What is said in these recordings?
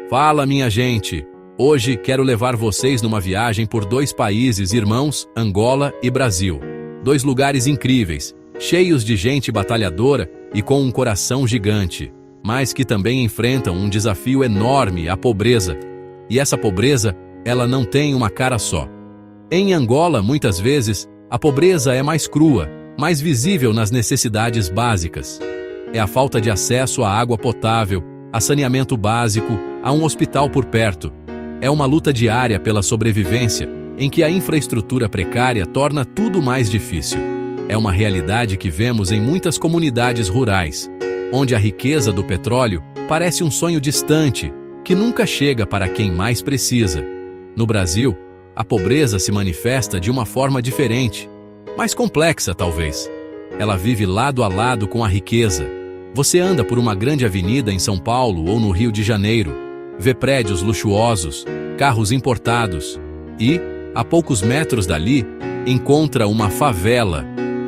Fala, minha gente! Hoje quero levar vocês numa viagem por dois países irmãos, Angola e Brasil. Dois lugares incríveis, cheios de gente batalhadora e com um coração gigante, mas que também enfrentam um desafio enorme, a pobreza. E essa pobreza, ela não tem uma cara só. Em Angola, muitas vezes, a pobreza é mais crua, mais visível nas necessidades básicas. É a falta de acesso à água potável, a saneamento básico, a um hospital por perto. É uma luta diária pela sobrevivência, em que a infraestrutura precária torna tudo mais difícil. É uma realidade que vemos em muitas comunidades rurais, onde a riqueza do petróleo parece um sonho distante, que nunca chega para quem mais precisa. No Brasil, a pobreza se manifesta de uma forma diferente, mais complexa talvez. Ela vive lado a lado com a riqueza. Você anda por uma grande avenida em São Paulo ou no Rio de Janeiro, vê prédios luxuosos, carros importados e, a poucos metros dali, encontra uma favela,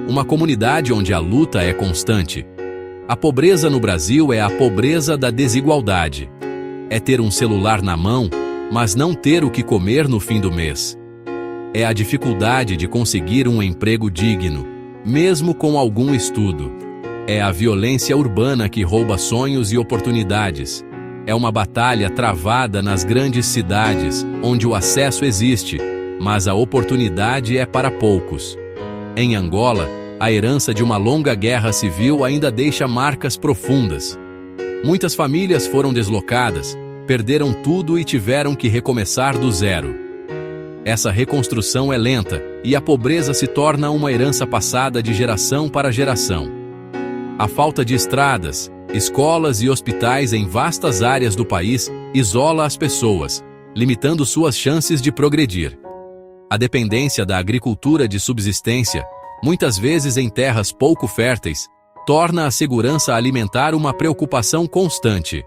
uma comunidade onde a luta é constante. A pobreza no Brasil é a pobreza da desigualdade. É ter um celular na mão, mas não ter o que comer no fim do mês. É a dificuldade de conseguir um emprego digno, mesmo com algum estudo. É a violência urbana que rouba sonhos e oportunidades. É uma batalha travada nas grandes cidades, onde o acesso existe, mas a oportunidade é para poucos. Em Angola, a herança de uma longa guerra civil ainda deixa marcas profundas. Muitas famílias foram deslocadas, perderam tudo e tiveram que recomeçar do zero. Essa reconstrução é lenta e a pobreza se torna uma herança passada de geração para geração. A falta de estradas, escolas e hospitais em vastas áreas do país isola as pessoas, limitando suas chances de progredir. A dependência da agricultura de subsistência, muitas vezes em terras pouco férteis, torna a segurança alimentar uma preocupação constante.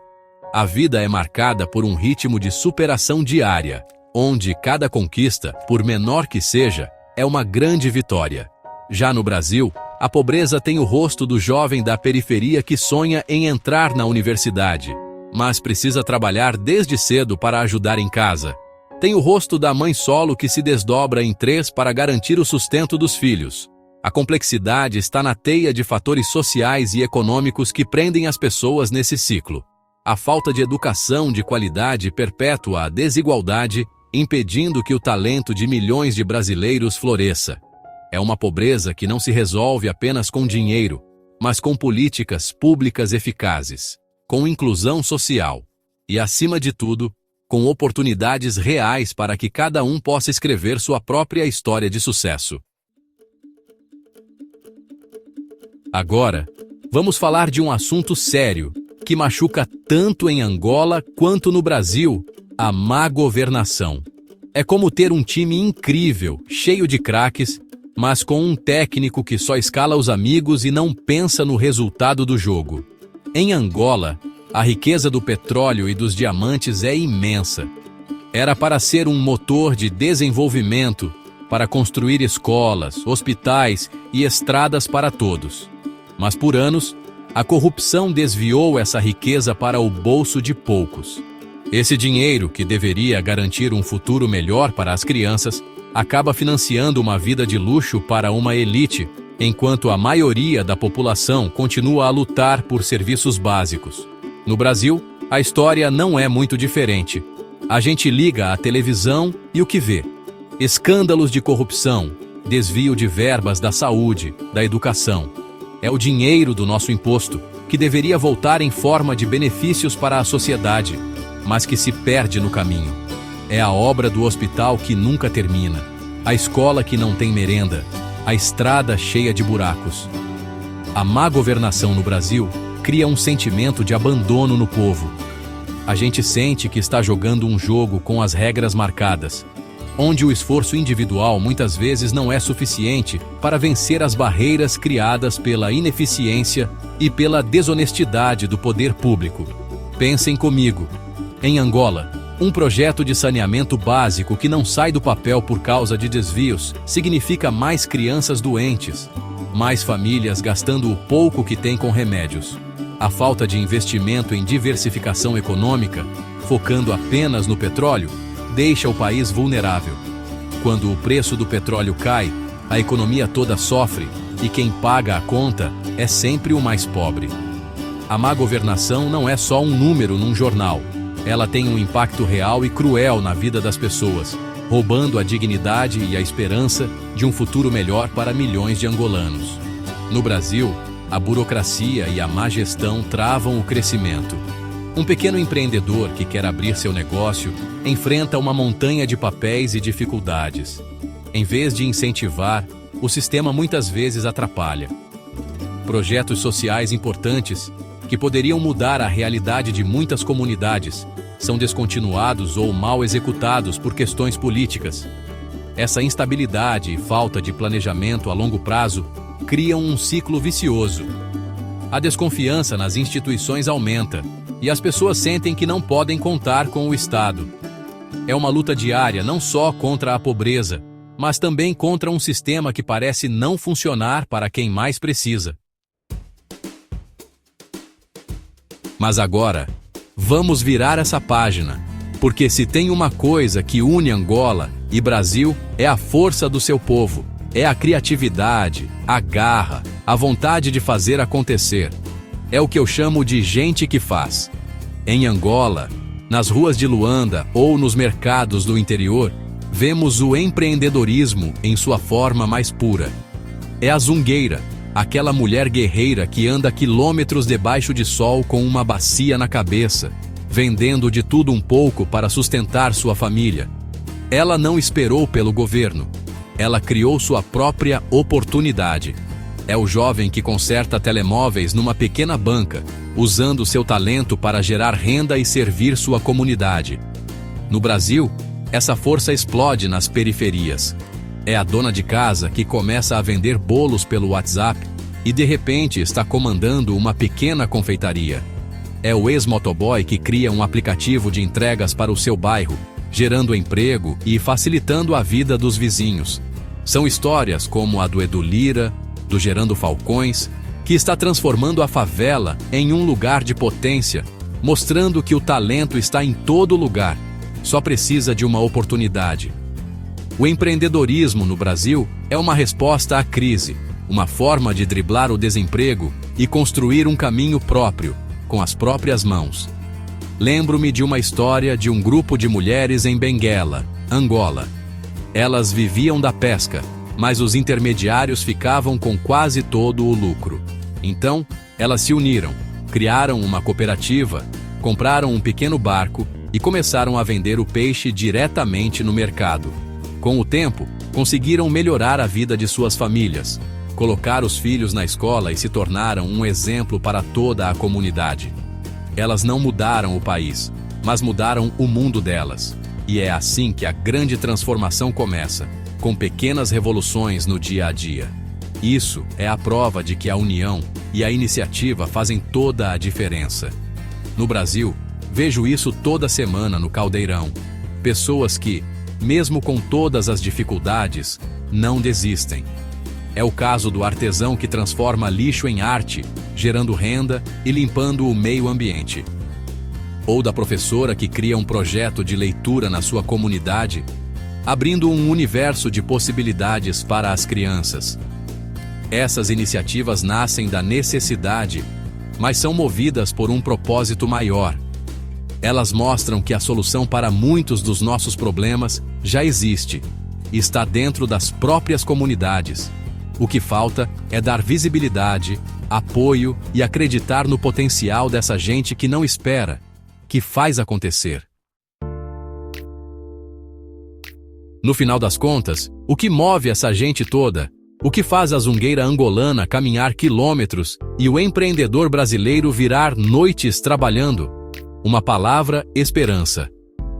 A vida é marcada por um ritmo de superação diária, onde cada conquista, por menor que seja, é uma grande vitória. Já no Brasil, a pobreza tem o rosto do jovem da periferia que sonha em entrar na universidade, mas precisa trabalhar desde cedo para ajudar em casa. Tem o rosto da mãe solo que se desdobra em três para garantir o sustento dos filhos. A complexidade está na teia de fatores sociais e econômicos que prendem as pessoas nesse ciclo. A falta de educação de qualidade perpetua a desigualdade, impedindo que o talento de milhões de brasileiros floresça. É uma pobreza que não se resolve apenas com dinheiro, mas com políticas públicas eficazes, com inclusão social e, acima de tudo, com oportunidades reais para que cada um possa escrever sua própria história de sucesso. Agora, vamos falar de um assunto sério, que machuca tanto em Angola quanto no Brasil: a má governação. É como ter um time incrível, cheio de craques, mas com um técnico que só escala os amigos e não pensa no resultado do jogo. Em Angola, a riqueza do petróleo e dos diamantes é imensa. Era para ser um motor de desenvolvimento, para construir escolas, hospitais e estradas para todos. Mas por anos, a corrupção desviou essa riqueza para o bolso de poucos. Esse dinheiro, que deveria garantir um futuro melhor para as crianças, acaba financiando uma vida de luxo para uma elite, enquanto a maioria da população continua a lutar por serviços básicos. No Brasil, a história não é muito diferente. A gente liga a televisão e o que vê? Escândalos de corrupção, desvio de verbas da saúde, da educação. É o dinheiro do nosso imposto, que deveria voltar em forma de benefícios para a sociedade, mas que se perde no caminho. É a obra do hospital que nunca termina, a escola que não tem merenda, a estrada cheia de buracos. A má governação no Brasil cria um sentimento de abandono no povo. A gente sente que está jogando um jogo com as regras marcadas, onde o esforço individual muitas vezes não é suficiente para vencer as barreiras criadas pela ineficiência e pela desonestidade do poder público. Pensem comigo. Em Angola, um projeto de saneamento básico que não sai do papel por causa de desvios significa mais crianças doentes, mais famílias gastando o pouco que têm com remédios. A falta de investimento em diversificação econômica, focando apenas no petróleo, deixa o país vulnerável. Quando o preço do petróleo cai, a economia toda sofre e quem paga a conta é sempre o mais pobre. A má governação não é só um número num jornal. Ela tem um impacto real e cruel na vida das pessoas, roubando a dignidade e a esperança de um futuro melhor para milhões de angolanos. No Brasil, a burocracia e a má gestão travam o crescimento. Um pequeno empreendedor que quer abrir seu negócio enfrenta uma montanha de papéis e dificuldades. Em vez de incentivar, o sistema muitas vezes atrapalha. Projetos sociais importantes, que poderiam mudar a realidade de muitas comunidades, são descontinuados ou mal executados por questões políticas. Essa instabilidade e falta de planejamento a longo prazo criam um ciclo vicioso. A desconfiança nas instituições aumenta e as pessoas sentem que não podem contar com o Estado. É uma luta diária não só contra a pobreza, mas também contra um sistema que parece não funcionar para quem mais precisa. Mas agora, vamos virar essa página, porque se tem uma coisa que une Angola e Brasil é a força do seu povo, é a criatividade, a garra, a vontade de fazer acontecer. É o que eu chamo de gente que faz. Em Angola, nas ruas de Luanda ou nos mercados do interior, vemos o empreendedorismo em sua forma mais pura. É a zungueira, aquela mulher guerreira que anda quilômetros debaixo de sol com uma bacia na cabeça, vendendo de tudo um pouco para sustentar sua família. Ela não esperou pelo governo. Ela criou sua própria oportunidade. É o jovem que conserta telemóveis numa pequena banca, usando seu talento para gerar renda e servir sua comunidade. No Brasil, essa força explode nas periferias. É a dona de casa que começa a vender bolos pelo WhatsApp e de repente está comandando uma pequena confeitaria. É o ex-motoboy que cria um aplicativo de entregas para o seu bairro, gerando emprego e facilitando a vida dos vizinhos. São histórias como a do Edu Lira, do Gerando Falcões, que está transformando a favela em um lugar de potência, mostrando que o talento está em todo lugar, só precisa de uma oportunidade. O empreendedorismo no Brasil é uma resposta à crise, uma forma de driblar o desemprego e construir um caminho próprio, com as próprias mãos. Lembro-me de uma história de um grupo de mulheres em Benguela, Angola. Elas viviam da pesca, mas os intermediários ficavam com quase todo o lucro. Então, elas se uniram, criaram uma cooperativa, compraram um pequeno barco e começaram a vender o peixe diretamente no mercado. Com o tempo, conseguiram melhorar a vida de suas famílias, colocar os filhos na escola e se tornaram um exemplo para toda a comunidade. Elas não mudaram o país, mas mudaram o mundo delas. E é assim que a grande transformação começa, com pequenas revoluções no dia a dia. Isso é a prova de que a união e a iniciativa fazem toda a diferença. No Brasil, vejo isso toda semana no Caldeirão. Pessoas que, mesmo com todas as dificuldades, não desistem. É o caso do artesão que transforma lixo em arte, gerando renda e limpando o meio ambiente. Ou da professora que cria um projeto de leitura na sua comunidade, abrindo um universo de possibilidades para as crianças. Essas iniciativas nascem da necessidade, mas são movidas por um propósito maior. Elas mostram que a solução para muitos dos nossos problemas já existe e está dentro das próprias comunidades. O que falta é dar visibilidade, apoio e acreditar no potencial dessa gente que não espera, que faz acontecer. No final das contas, o que move essa gente toda? O que faz a zungueira angolana caminhar quilômetros e o empreendedor brasileiro virar noites trabalhando? Uma palavra: esperança.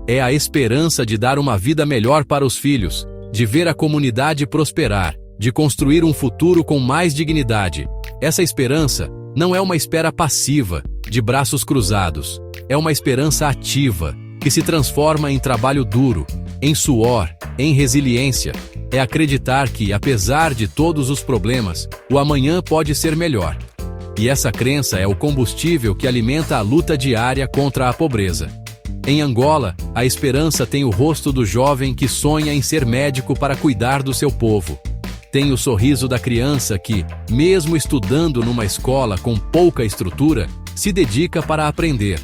É a esperança de dar uma vida melhor para os filhos, de ver a comunidade prosperar, de construir um futuro com mais dignidade. Essa esperança não é uma espera passiva, de braços cruzados. É uma esperança ativa, que se transforma em trabalho duro, em suor, em resiliência. É acreditar que, apesar de todos os problemas, o amanhã pode ser melhor. E essa crença é o combustível que alimenta a luta diária contra a pobreza. Em Angola, a esperança tem o rosto do jovem que sonha em ser médico para cuidar do seu povo. Tem o sorriso da criança que, mesmo estudando numa escola com pouca estrutura, se dedica para aprender.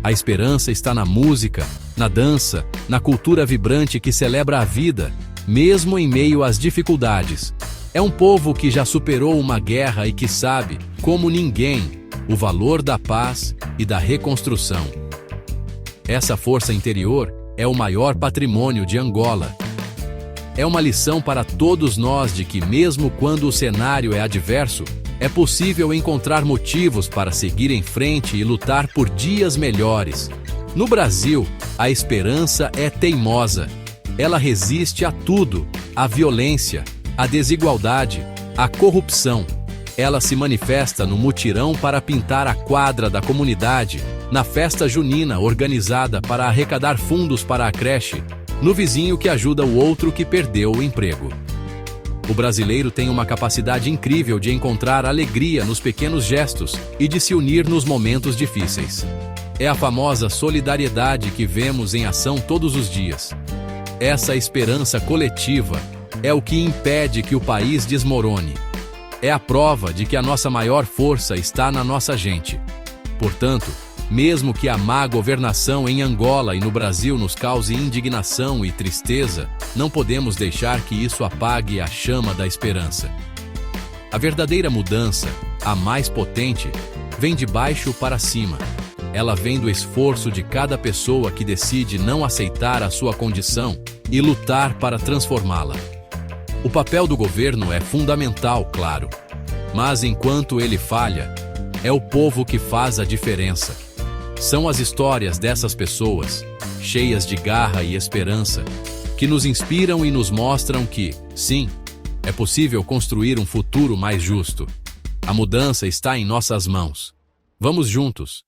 A esperança está na música, na dança, na cultura vibrante que celebra a vida, mesmo em meio às dificuldades. É um povo que já superou uma guerra e que sabe, como ninguém, o valor da paz e da reconstrução. Essa força interior é o maior patrimônio de Angola. É uma lição para todos nós de que, mesmo quando o cenário é adverso, é possível encontrar motivos para seguir em frente e lutar por dias melhores. No Brasil, a esperança é teimosa. Ela resiste a tudo, à violência, à desigualdade, à corrupção. Ela se manifesta no mutirão para pintar a quadra da comunidade, na festa junina organizada para arrecadar fundos para a creche, no vizinho que ajuda o outro que perdeu o emprego. O brasileiro tem uma capacidade incrível de encontrar alegria nos pequenos gestos e de se unir nos momentos difíceis. É a famosa solidariedade que vemos em ação todos os dias. Essa esperança coletiva é o que impede que o país desmorone. É a prova de que a nossa maior força está na nossa gente. Portanto, mesmo que a má governação em Angola e no Brasil nos cause indignação e tristeza, não podemos deixar que isso apague a chama da esperança. A verdadeira mudança, a mais potente, vem de baixo para cima. Ela vem do esforço de cada pessoa que decide não aceitar a sua condição e lutar para transformá-la. O papel do governo é fundamental, claro, mas enquanto ele falha, é o povo que faz a diferença. São as histórias dessas pessoas, cheias de garra e esperança, que nos inspiram e nos mostram que, sim, é possível construir um futuro mais justo. A mudança está em nossas mãos. Vamos juntos!